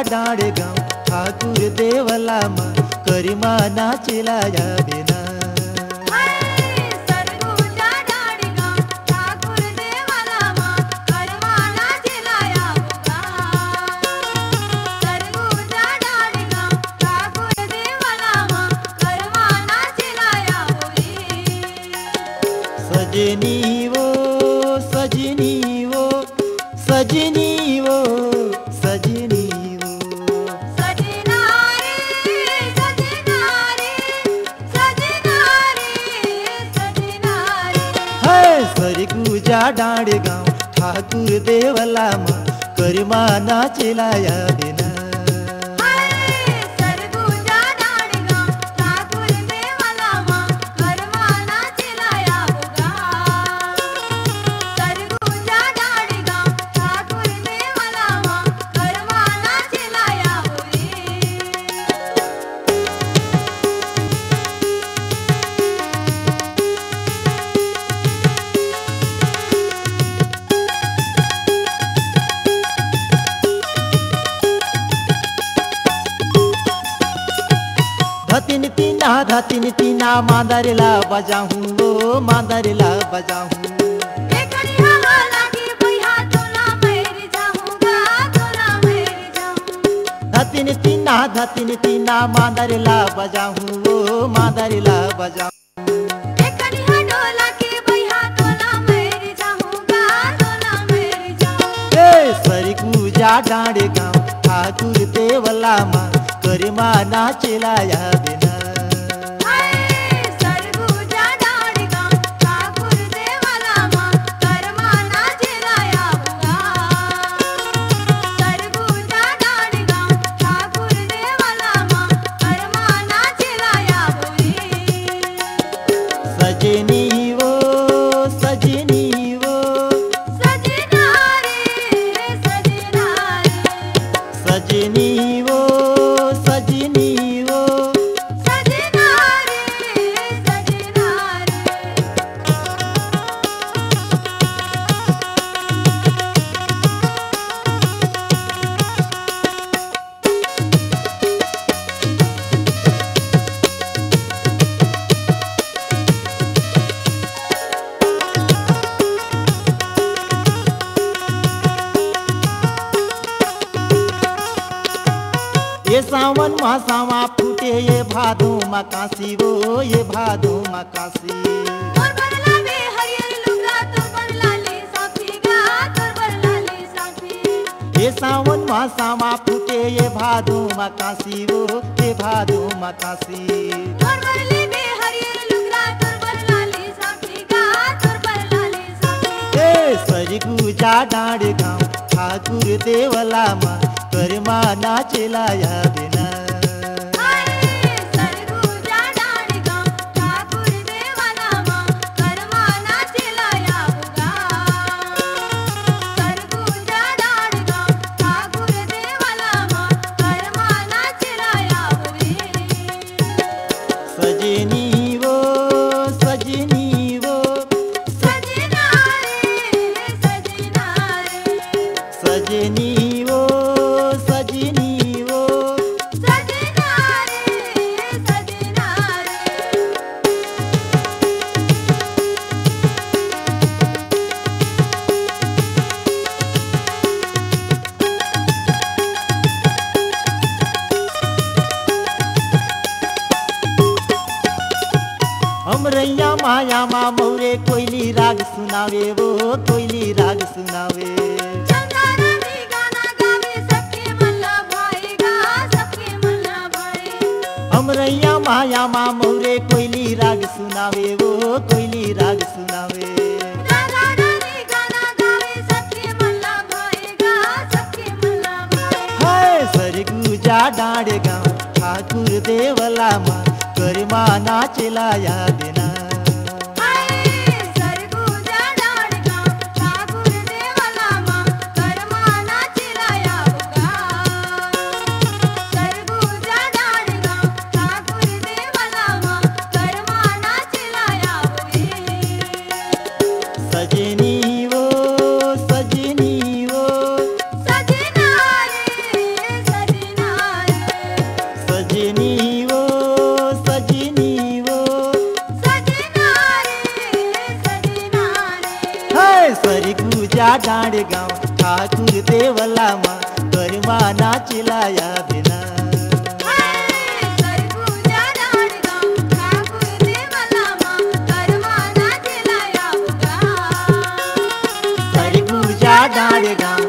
डाँड गाँव ठाकुर देवला मा करिमा नाचिला या बिना। सजनी वो सजनी वो सजनी वो सजनी वो सजना रे सजना रे सजना रे सजना रे। है सरगुजा डाँड गाँव ठाकुर देवला मा करिमा नाचिला या बिना। धतिन तीना मांदरला बजाऊं वो मांदरला बजाऊं। धतिन तीना मांदरला बजाऊं वो मांदरला बजाऊं। सरगुजा डाँड गाँव ठाकुर देवला मा करिमा नाचिला या बिना। सजनी वो सजनी वो सजना रे सजना रे सजनी वो सजनी वो सजना रे सजना रे। ये सावन मासावा फूटे ये भादो मकासी वो ये भादो मकासी। तोर बरला बे हरियर लुगा तोर बरला ले साथी गा तोर बरला ले साथी। ये सावन मासावा फूटे ये भादो मकासी वो ये भादो मकासी। तोर बरले बे हरियर लुगा तोर बरला ले साथी गा तोर बरला ले साथी। ए सरगुजा डाँड गाँव ठाकुर देवला मा करिमा नाचिला या बिना। सरगुजा डाँड गाँव ठाकुर देवला मा करिमा नाचिला या बुगा। सरगुजा डाँड गाँव ठाकुर देवला मा करिमा नाचिला या बुगे। सजनी वो सजनी वो सजना रे सजना रे सजनी वो सजनी वो सजना रे सजना रे। हमरैया माया मा मौरे कोयली राग सुनावे वो कोयली राग सुनावे। चंदारा भी गाना गावे सबके मल्ला भाई गा सबके मल्ला भाई। हमरैया माया मा मौरे कोयली राग सुनावे वो कोयली राग सुनावे। चंदारा भी गाना गावे सबके मल्ला भाई गा सबके मल्ला भाई। हाय सरगुजा डाँड गाँव ठाकुर देवला मा करिमा नाचिला या बिना। सरगुजा डाँड गाँव ठाकुर देवला मा करिमा नाचिला या बुगा। सरगुजा डाँड गाँव ठाकुर देवला मा करिमा नाचिला या बुगे। सजनी वो सजनी वो सजना रे सजना चिलाया बिना सरगुजा डाळगाव ठाकूर देवाला मा कर्माना चिलाया बुगा सरगुजा डाळगाव